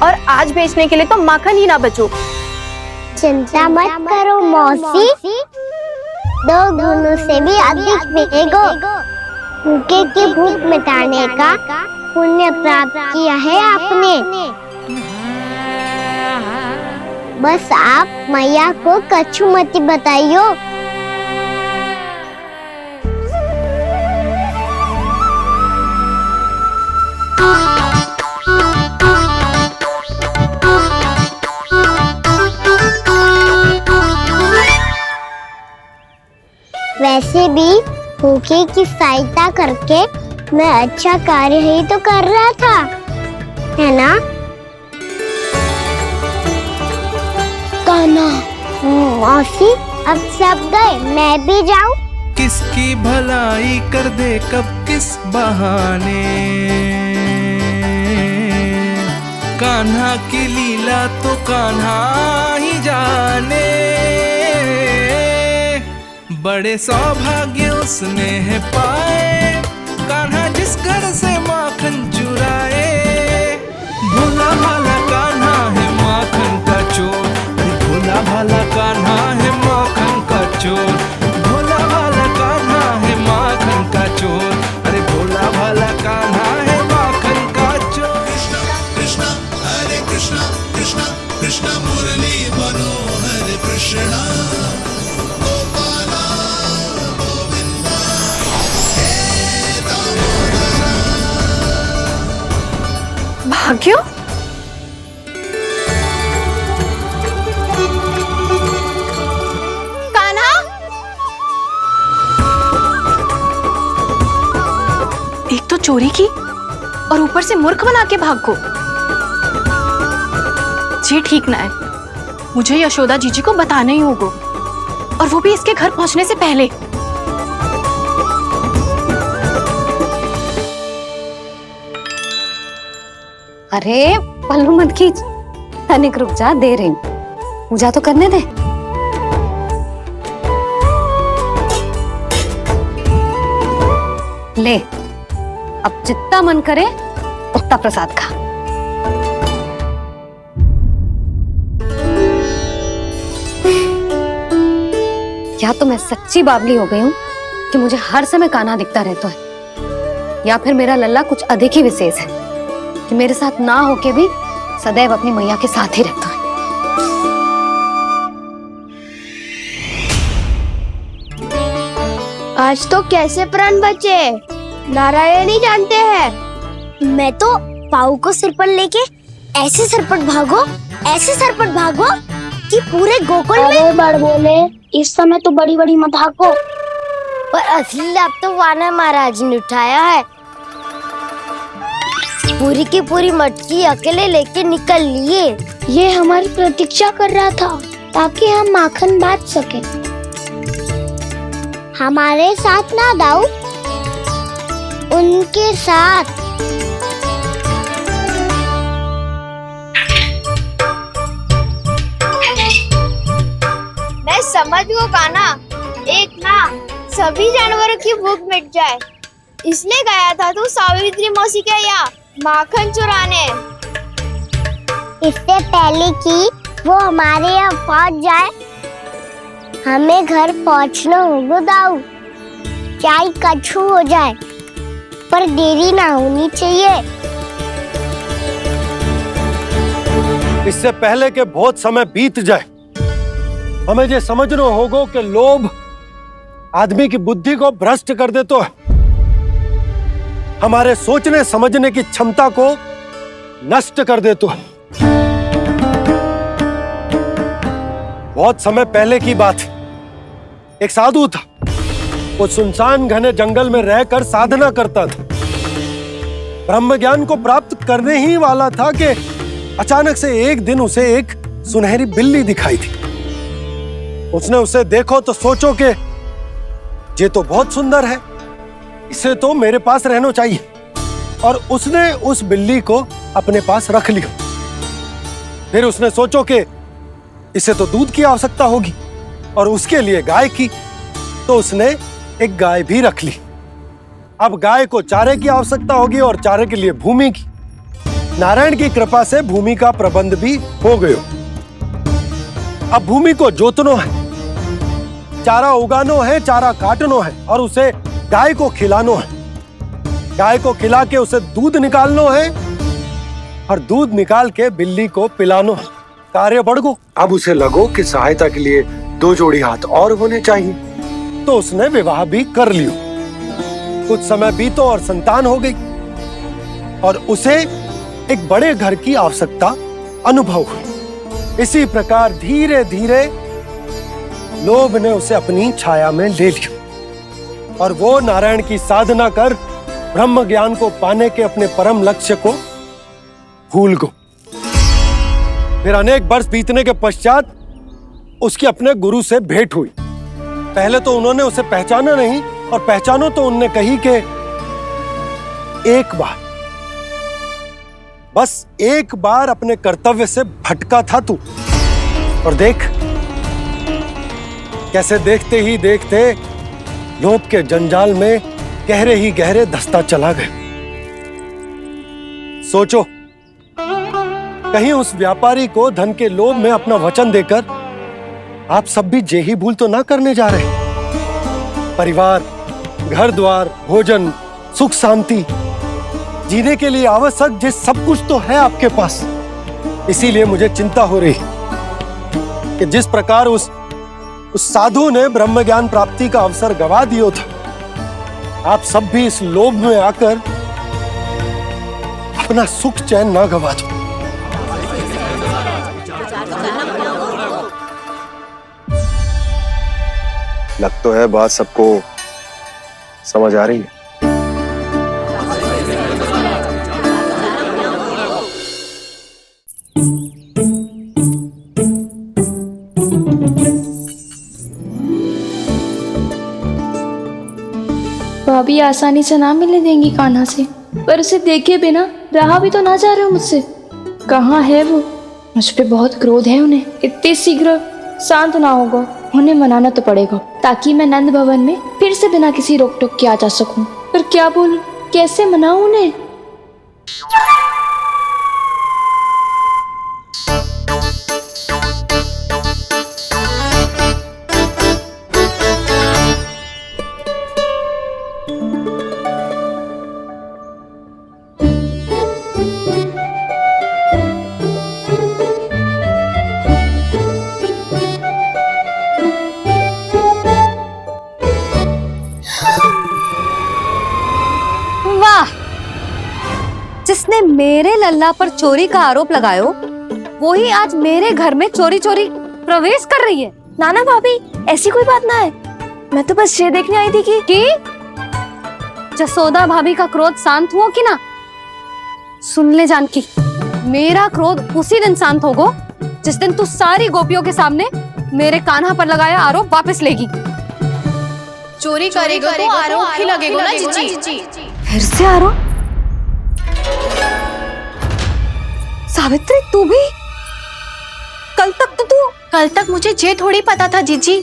और आज बेचने के लिए तो माखन ही ना बचो। चिंता मत करो मौसी, 2 गुणों से भी अधिक मिलेगा। भूखे की भूख मिटाने का पुण्य प्राप्त किया है आपने। बस आप मैया को कछु मत बताइयो। वैसे भी भूखे की सहायता करके मैं अच्छा कार्य ही तो कर रहा था, है ना? कान्हा, मौसी अब सब गए, मैं भी जाऊं? किसकी भलाई कर दे कब किस बहाने, कान्हा की लीला तो कान्हा ही जाने। बड़े सौभाग्य उसने है पाए, कान्हा जिस घर से माखन चुराए। भोला भाला कान्हा है माखन का चोर, भोला भाला कान्हा है माखन का चोर, भोला भाला कान्हा है माखन का चोर, अरे भोला भाला कान्हा है माखन का चोर। कृष्णा कृष्णा हरे कृष्णा, कृष्णा कृष्णा मुरली मनोहर कृष्णा। भाग्यो, कान्हा, एक तो चोरी की और ऊपर से मूर्ख बना के भागो। ये ठीक ना है, मुझे यशोदा जीजी को बताना ही होगा, और वो भी इसके घर पहुंचने से पहले। अरे पल्लू मत खींच, तनिक रुक जा, दे रही हूँ, पूजा तो करने दे। ले, अब जितना मन करे उतना प्रसाद खा। या तो मैं सच्ची बावली हो गई हूँ कि मुझे हर समय कान्हा दिखता रहता है, या फिर मेरा लल्ला कुछ अधिक ही विशेष है कि मेरे साथ ना होके भी सदैव अपनी मैया के साथ ही रहता है। आज तो कैसे प्राण बचे, नारायण ही जानते हैं। मैं तो पाऊ को सिर पर लेके ऐसे सरपट भागो, ऐसे सरपट भागो कि पूरे गोकुल में। बड़ बोले, इस समय तो बड़ी बड़ी मत भागो। पर असली लाभ तो वानर महाराज ने उठाया है। पूरी की पूरी मटकी अकेले लेके निकल लिए। ये हमारी प्रतीक्षा कर रहा था ताकि हम माखन बांट सके। हमारे साथ ना दाऊ, उनके साथ। मैं समझ गो कान्हा, एक ना सभी जानवरों की भूख मिट जाए, इसलिए गया था तू सावित्री मौसी के यहाँ माखन चुराने। इससे पहले कि वो हमारे यहाँ पहुँच जाए, हमें घर पहुँचना होगा दाऊ, चाहे कछु हो जाए। पर देरी ना होनी चाहिए। इससे पहले कि बहुत समय बीत जाए, हमें ये समझना होगा कि लोभ आदमी की बुद्धि को भ्रष्ट कर देता है, हमारे सोचने समझने की क्षमता को नष्ट कर देता है। बहुत समय पहले की बात, एक साधु था। वो सुनसान घने जंगल में रहकर साधना करता था। ब्रह्म ज्ञान को प्राप्त करने ही वाला था कि अचानक से एक दिन उसे एक सुनहरी बिल्ली दिखाई थी। उसने उसे देखो तो सोचो कि ये तो बहुत सुंदर है, इसे तो मेरे पास रहना चाहिए, और उसने उस बिल्ली को अपने पास रख लिया। फिर उसने सोचो कि इसे तो दूध की आवश्यकता होगी और उसके लिए गाय की, तो उसने एक गाय भी रख ली। अब गाय को चारे की आवश्यकता होगी और चारे के लिए भूमि की। नारायण की कृपा से भूमि का प्रबंध भी हो गयो। अब भूमि को जोतनो है, चारा उगानो है, चारा काटनो है और उसे गाय को खिलानो है। गाय को खिला के उसे दूध निकालनो है और दूध निकाल के बिल्ली को पिलानो है। कार्य बढ़ गो। अब उसे लगो कि सहायता के लिए 2 जोड़ी हाथ और होने चाहिए, तो उसने विवाह भी कर लियो। कुछ समय बीतो और संतान हो गई और उसे एक बड़े घर की आवश्यकता अनुभव हुई। इसी प्रकार धीरे धीरे लोभ ने उसे अपनी छाया में ले लिया और वो नारायण की साधना कर ब्रह्म ज्ञान को पाने के अपने परम लक्ष्य को भूल गो। फिर अनेक वर्ष बीतने के पश्चात उसकी अपने गुरु से भेंट हुई। पहले तो उन्होंने उसे पहचाना नहीं, और पहचानो तो उनने कही कि एक बार, बस एक बार अपने कर्तव्य से भटका था तू, और देख कैसे देखते ही देखते लोभ के जंजाल में गहरे ही गहरे धंसता चला गया। सोचो, कहीं उस व्यापारी को धन के लोभ में अपना वचन देकर आप सब भी जे ही भूल तो ना करने जा रहे। परिवार, घर द्वार, भोजन, सुख शांति, जीने के लिए आवश्यक जिस सब कुछ तो है आपके पास। इसीलिए मुझे चिंता हो रही कि जिस प्रकार उस साधु ने ब्रह्म ज्ञान प्राप्ति का अवसर गवा दिया था, आप सब भी इस लोभ में आकर अपना सुख चैन ना गवा दो। लग तो है बात सबको समझ आ रही है। भाभी आसानी से ना मिलने देंगी कान्हा से, पर उसे देखे बिना रहा भी तो ना जा रहे हो मुझसे। कहाँ है वो? मुझ पे बहुत क्रोध है उन्हें। इतने शीघ्र शांत ना होगा, उन्हें मनाना तो पड़ेगा ताकि मैं नंद भवन में फिर से बिना किसी रोक टोक के आ जा सकूं। पर क्या बोलूं, कैसे मनाऊं उन्हें? जिसने मेरे लल्ला पर चोरी का आरोप लगायो, वो ही आज मेरे घर में चोरी चोरी प्रवेश कर रही है। नाना भाभी, ऐसी कोई बात ना है, मैं तो बस ये देखने आई थी कि जसोदा भाभी का क्रोध शांत हुआ कि ना? सुन ले जानकी, मेरा क्रोध उसी दिन शांत होगा जिस दिन तू सारी गोपियों के सामने मेरे कान्हा पर लगाया आरोप वापस लेगी। चोरी करेगा तो आरोप ही लगेगा ना जीजी। फिर से आरोप? सावित्री, तू भी? कल तक मुझे ये थोड़ी पता था जीजी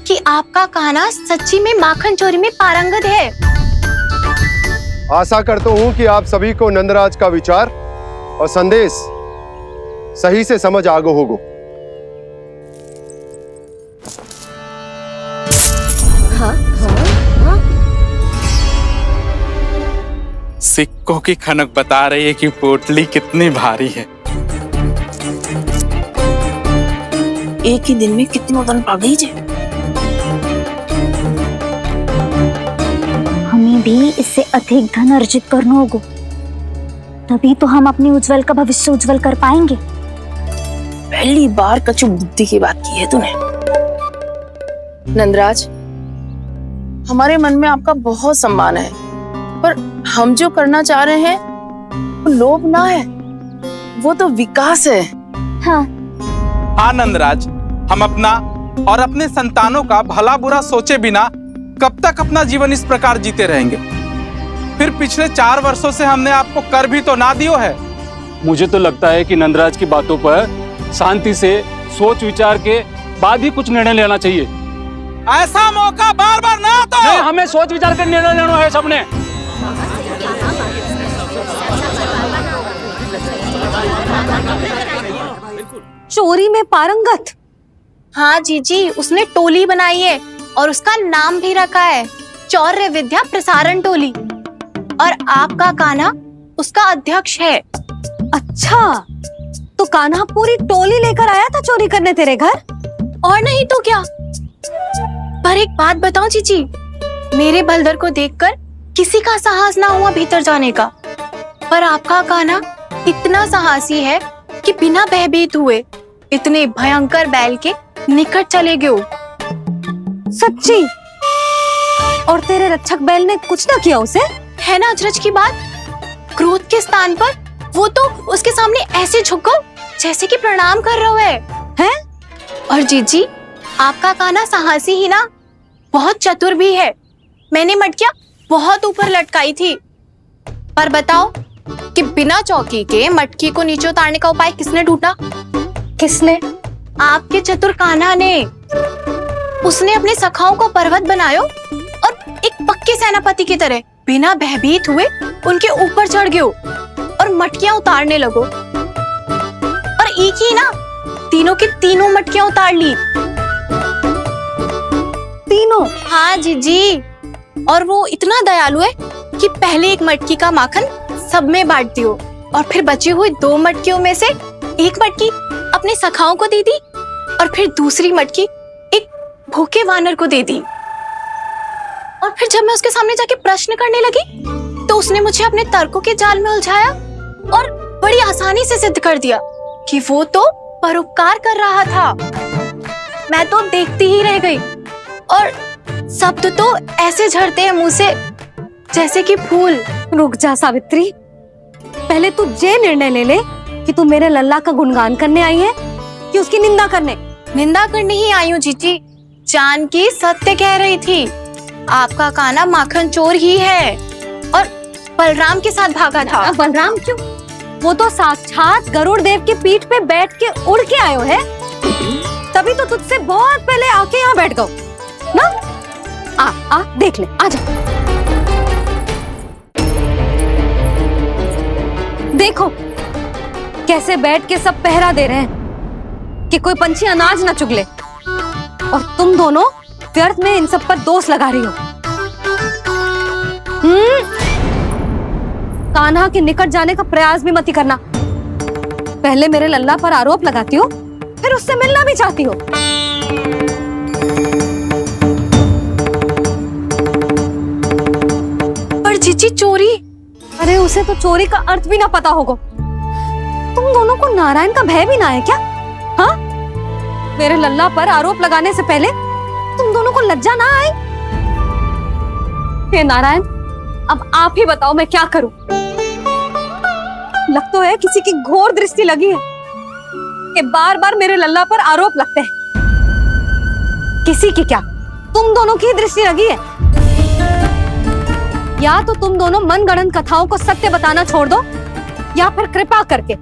कि आपका कान्हा सच्ची में माखन चोरी में पारंगत है। आशा करता हूं कि आप सभी को नंदराज का विचार और संदेश सही से समझ आ गो होगो। सिक्कों की खनक बता रही है कि पोटली कितनी भारी है। एक ही दिन में कितनों धन पा गई जे। हमें भी इससे अधिक धन अर्जित करना होगा, तभी तो हम अपने उज्जवल का भविष्य उज्जवल कर पाएंगे। पहली बार कछु बुद्धि की बात की है तूने। नंदराज, हमारे मन में आपका बहुत सम्मान है, पर हम जो करना चाह रहे हैं वो लोभ ना है, वो तो विकास है। हाँ हाँ नंदराज, हम अपना और अपने संतानों का भला बुरा सोचे बिना कब तक अपना जीवन इस प्रकार जीते रहेंगे? फिर पिछले 4 वर्षों से हमने आपको कर भी तो ना दियो है। मुझे तो लगता है कि नंदराज की बातों पर शांति से सोच विचार के बाद ही कुछ निर्णय लेना चाहिए। ऐसा मौका बार बार ना तो नहीं, हमें सोच विचार कर निर्णय लेना है सबने। चोरी में पारंगत। हाँ जीजी, उसने टोली बनाई है और उसका नाम भी रखा है चौर्य विद्या प्रसारण टोली, और आपका कान्हा उसका अध्यक्ष है। अच्छा, तो कान्हा पूरी टोली लेकर आया था चोरी करने तेरे घर? और नहीं तो क्या। पर एक बात बताऊं जीजी, मेरे बलदर को देखकर किसी का साहस ना हुआ भीतर जाने का, पर आपका कान्हा इतना साहसी है कि बिना भयभीत हुए इतने भयंकर बैल के निकट चले गए। सच्ची? और तेरे रक्षक बैल ने कुछ ना किया उसे? है ना अचरज की बात। क्रोध के स्थान पर वो तो उसके सामने ऐसे झुको जैसे कि प्रणाम कर रहा है? और जीजी, आपका कान्हा साहसी ही ना, बहुत चतुर भी है। मैंने मटकियां बहुत ऊपर लटकाई थी, पर बताओ कि बिना चौकी के मटकी को नीचे उतारने का उपाय किसने ढूंढा? किसने? आपके चतुर कान्हा ने। उसने अपने सखाओं को पर्वत बनायो और एक पक्के सेनापति की तरह बिना भयभीत हुए उनके ऊपर चढ़ गयो और मटकियां उतारने लगो, और एक ही ना, तीनों की तीनों मटकियां उतार ली। तीनों? हाँ जीजी, और वो इतना दयालु है कि पहले एक मटकी का माखन सब में बांट दियो, और फिर बची हुई 2 मटकियों में से एक मटकी अपने सखाओं को दे दी, और फिर दूसरी मटकी एक भूखे वानर को दे दी। और फिर जब मैं उसके सामने जाके प्रश्न करने लगी तो उसने मुझे अपने तर्कों के जाल में उलझाया और बड़ी आसानी से सिद्ध कर दिया कि वो तो परोपकार कर रहा था। मैं तो देखती ही रह गई, और शब्द तो ऐसे झड़ते हैं मुंह से जैसे कि फूल। रुक जा सावित्री, पहले तू ये निर्णय ले ले कि तू मेरे लल्ला का गुणगान करने आई है कि उसकी निंदा करने? निंदा करने ही आई हूँ जीजी। जानकी सत्य कह रही थी, आपका कान्हा माखन चोर ही है और बलराम के साथ भागा था। बलराम क्यों? वो तो साक्षात गरुड़ देव की पीठ पे बैठ के उड़ के आयो है, तभी तो तुझसे बहुत पहले आके यहाँ बैठ गओ ना। आ देख ले, आजा। देखो कैसे बैठ के सब पहरा दे रहे हैं कि कोई पंछी अनाज ना चुगले, और तुम दोनों व्यर्थ में इन सब पर दोष लगा रही हो। कान्हा के निकट जाने का प्रयास भी मत ही करना। पहले मेरे लल्ला पर आरोप लगाती हो, फिर उससे मिलना भी चाहती हो। पर जीजी, चोरी? अरे उसे तो चोरी का अर्थ भी ना पता होगा। तुम दोनों को नारायण का भय भी ना है क्या? हाँ, मेरे लल्ला पर आरोप लगाने से पहले तुम दोनों को लज्जा ना आई? हे नारायण, अब आप ही बताओ मैं क्या करूं। लग तो है किसी की घोर दृष्टि लगी है कि बार बार मेरे लल्ला पर आरोप लगते हैं। किसी की क्या, तुम दोनों की दृष्टि लगी है। या तो तुम दोनों मनगढ़ंत कथाओं को सत्य बताना छोड़ दो, या फिर कृपा करके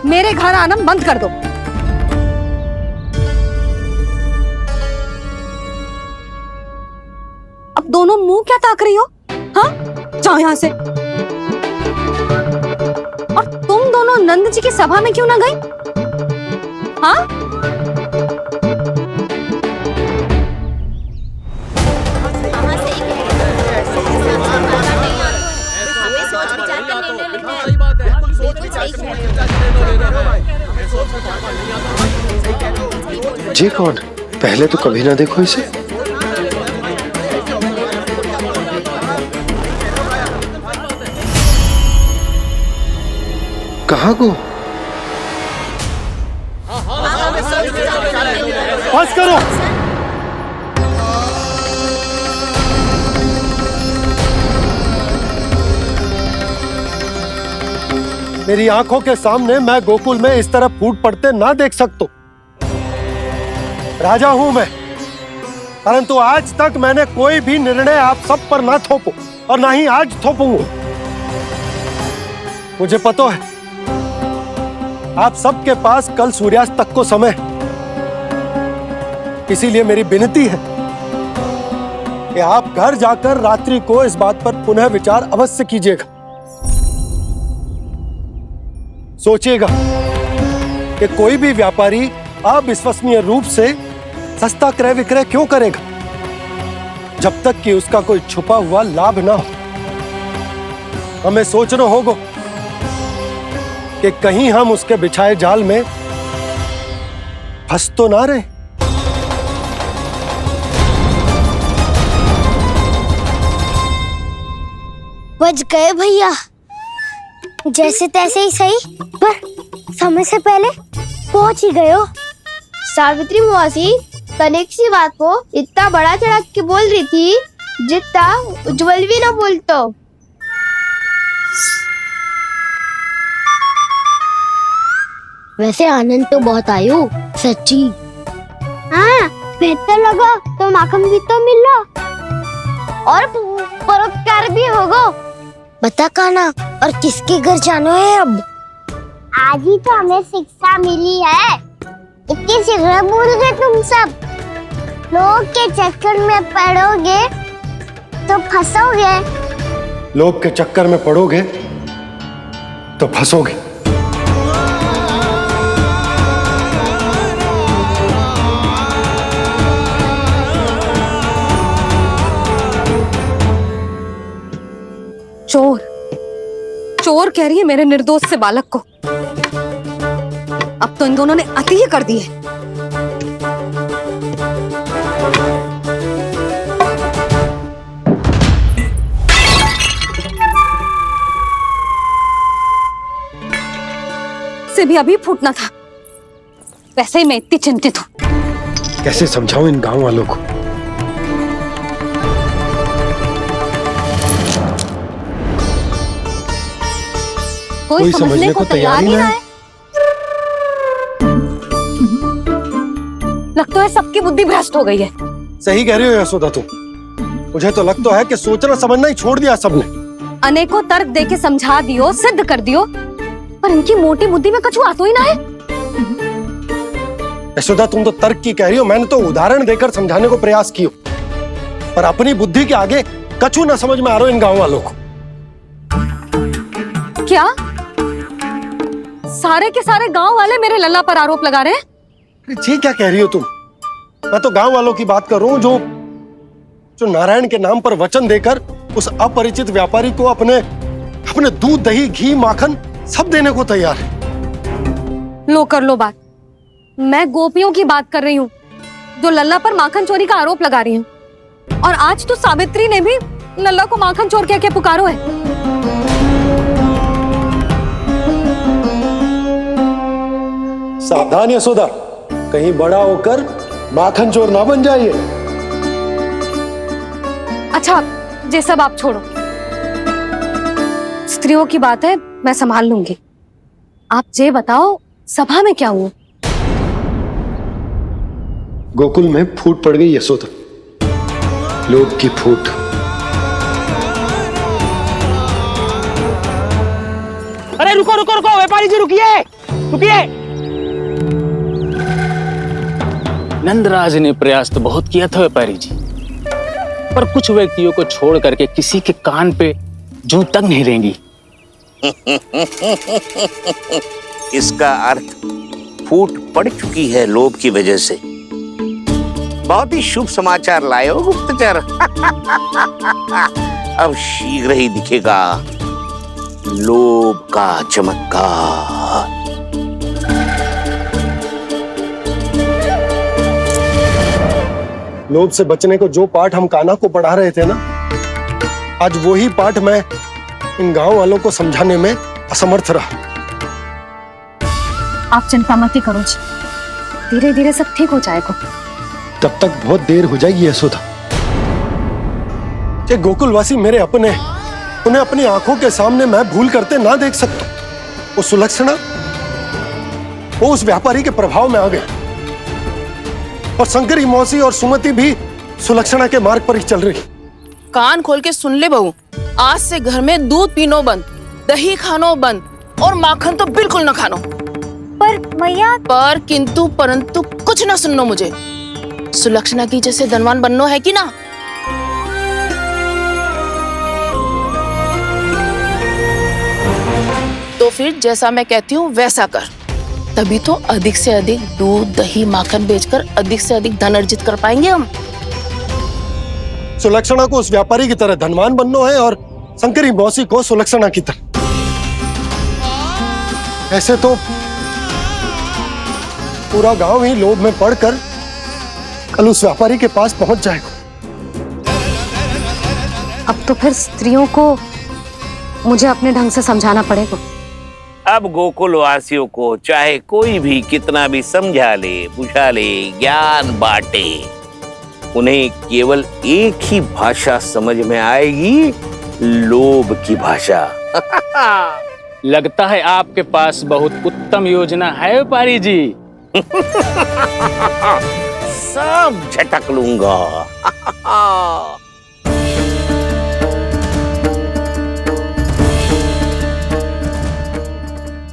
मेरे घर आना बंद कर दो। अब दोनों मुंह क्या ताक रही हो? हाँ, जाओ यहां से। और तुम दोनों नंद जी की सभा में क्यों ना गई? हाँ, जी कौन? पहले तो कभी ना देखो इसे। कहाँ को? बस करो। मेरी आंखों के सामने मैं गोकुल में इस तरह फूट पड़ते ना देख सकता। राजा हूं मैं, परंतु आज तक मैंने कोई भी निर्णय आप सब पर ना थोपो और ना ही आज थोपूंगा। मुझे पता है आप सबके पास कल सूर्यास्त तक को समय, इसीलिए मेरी विनती है कि आप घर जाकर रात्रि को इस बात पर पुनः विचार अवश्य कीजिएगा। सोचिएगा कि कोई भी व्यापारी अविश्वसनीय रूप से सस्ता क्रय विक्रय क्यों करेगा जब तक कि उसका कोई छुपा हुआ लाभ ना हो। हमें सोचना होगा कि कहीं हम उसके बिछाए जाल में फंस तो ना रहे। बच गए भैया, जैसे तैसे ही सही, पर समय से पहले पहुंच ही गए हो। सावित्री मौसी कनेक सी बात को इतना बड़ा चढ़ा के बोल रही थी जितना उज्जवल भी ना बोलतो। वैसे आनंद तो बहुत आयो, सच्ची। हाँ, बेहतर लगा तो माखन भी तो मिल रहा और परोपकार भी होगा। बता काना, और किसके घर जाना है अब? आज ही तो हमें शिक्षा मिली है, इतनी शीघ्र भूल गए तुम सब। लोग के चक्कर में पड़ोगे तो फंसोगे। लोग के चक्कर में पड़ोगे तो फंसोगे। चोर चोर कह रही है मेरे निर्दोष से बालक को। अब तो इन दोनों ने अति ही कर दी है। से भी अभी फूटना था। वैसे ही मैं इतनी चिंतित हूं। कैसे समझाऊं इन गांव वालों को? कोई समझने को तैयार ही ना है। लगता है सबकी बुद्धि भ्रष्ट हो गई है। सही कह रही हो यशोदा तुम। मुझे तो लगता है कि सोचना समझना ही छोड़ दिया सबने। अनेकों तर्क देके समझा दियो, सिद्ध कर दियो, पर इनकी मोटी बुद्धि में कछु आतो ही ना है। यशोदा तुम तो तर्क की कह रही हो, मैंने तो उदाहरण देकर समझाने को प्रयास किया, पर अपनी बुद्धि के आगे कछु ना समझ में आ रहा इन गांव वालों को। क्या सारे के सारे गांव वाले मेरे लल्ला पर आरोप लगा रहे हैं? जी क्या कह रही हो तुम? मैं तो गांव वालों की बात कर रहा हूं जो नारायण के नाम पर वचन देकर उस अपरिचित व्यापारी को अपने दूध दही घी माखन सब देने को तैयार है। लो कर लो बात। मैं गोपियों की बात कर रही हूँ जो लल्ला पर माखन चोरी का आरोप लगा रही हैं। और आज तो सावित्री ने भी लल्ला को माखन चोर कह के पुकारो है। सावधान यशोदा, कहीं बड़ा होकर माखन चोर ना बन जाइए। अच्छा, ये सब आप छोड़ो। स्त्रियों की बात है, मैं संभाल लूंगी। आप ये बताओ सभा में क्या हुआ? गोकुल में फूट पड़ गई यशोदा, लोभ की फूट। अरे रुको रुको रुको, व्यापारी जी रुकिए रुकिए। नंदराज ने प्रयास तो बहुत किया था व्यापारी जी, पर कुछ व्यक्तियों को छोड़ करके किसी के कान पे जूं तक नहीं रेंगी। इसका अर्थ फूट पड़ चुकी है लोभ की वजह से। बहुत ही शुभ समाचार लाए हो गुप्तचर। अब शीघ्र ही दिखेगा लोभ का चमत्कार। लोभ से बचने को जो पाठ हम कान्हा को पढ़ा रहे थे ना, आज वही पाठ मैं इन गांव वालों को समझाने में असमर्थ रहा। आप चिंता मत करो जी, धीरे धीरे सब ठीक हो जाएगा। तब तक बहुत देर हो जाएगी यशोदा। ये गोकुलवासी मेरे अपने, उन्हें अपनी आंखों के सामने मैं भूल करते ना देख सकता। वो सुलक्षणा, वो उस व्यापारी के प्रभाव में आ गए, और शंकरी मौसी और सुमति भी सुलक्षणा के मार्ग पर ही चल रही। कान खोल के सुन ले बहू, आज से घर में दूध पीनो बंद, दही खानो बंद, और माखन तो बिल्कुल न खानो। पर मैया, पर किंतु परंतु कुछ ना सुननो मुझे। सुलक्षणा की जैसे धनवान बननो है कि ना? तो फिर जैसा मैं कहती हूँ वैसा कर, तभी तो अधिक से अधिक दूध दही माखन बेचकर अधिक से अधिक धन अर्जित कर पाएंगे हम। सुलक्षणा को उस व्यापारी की तरह धनवान बनना है और शंकरी मौसी को सुलक्षणा की तरह। ऐसे तो पूरा गांव ही लोभ में पड़कर कल उस व्यापारी के पास पहुंच जाएगा। अब तो फिर स्त्रियों को मुझे अपने ढंग से समझाना पड़ेगा। अब गोकुल वासियों को चाहे कोई भी कितना भी समझा ले, बुझा ले, ज्ञान बांटे, उन्हें केवल एक ही भाषा समझ में आएगी, लोभ की भाषा। लगता है आपके पास बहुत उत्तम योजना है व्यापारी जी। सब झटक लूंगा।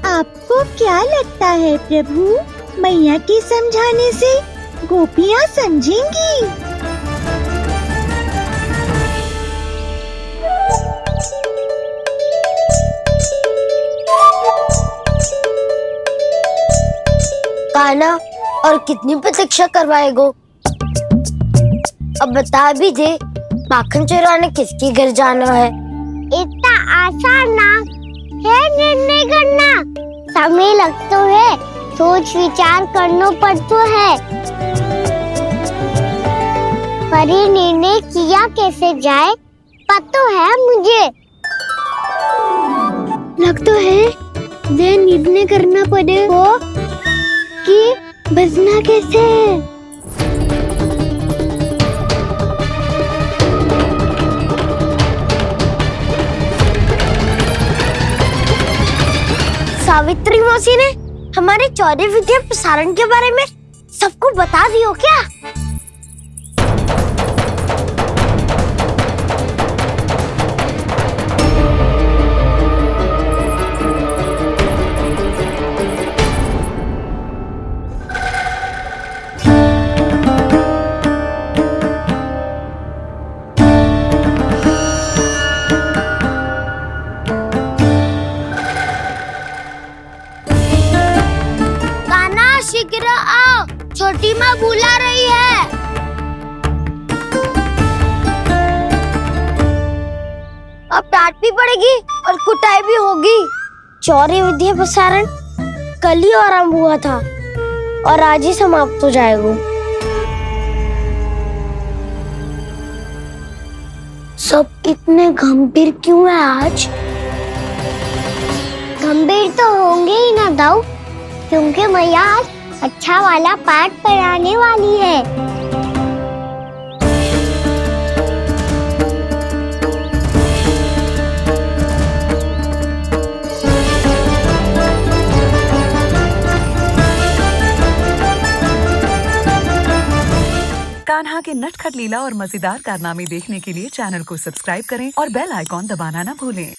आपको क्या लगता है प्रभु, मैया के समझाने से गोपियाँ समझेंगी? कान्हा, और कितनी प्रतीक्षा करवाएगो? अब बता भी दे, माखन चुराने किसके घर जाना है? इतना आसान ना है निर्णय करना, समय लगता है, सोच विचार करना पड़ता है। पर ये निर्णय किया कैसे जाए पता है मुझे। लगता है वे निर्णय करना पड़ेगा कि बचना कैसे है। सावित्री मौसी ने हमारे चौरे विद्या प्रसारण के बारे में सबको बता दियो क्या? शीघ्र आओ, छोटी माँ बुला रही है। अब डांट भी पड़ेगी और कुटाई भी होगी। चौरे विद्या प्रसारण कल ही आरंभ हुआ था और आज ही समाप्त हो जाएगा। सब इतने गंभीर क्यों है आज? गंभीर तो होंगे ही ना दाऊ, क्योंकि मैया आज अच्छा वाला पाठ पढ़ाने वाली है। कान्हा के नटखट लीला और मजेदार कारनामे देखने के लिए चैनल को सब्सक्राइब करें और बेल आइकॉन दबाना ना भूलें।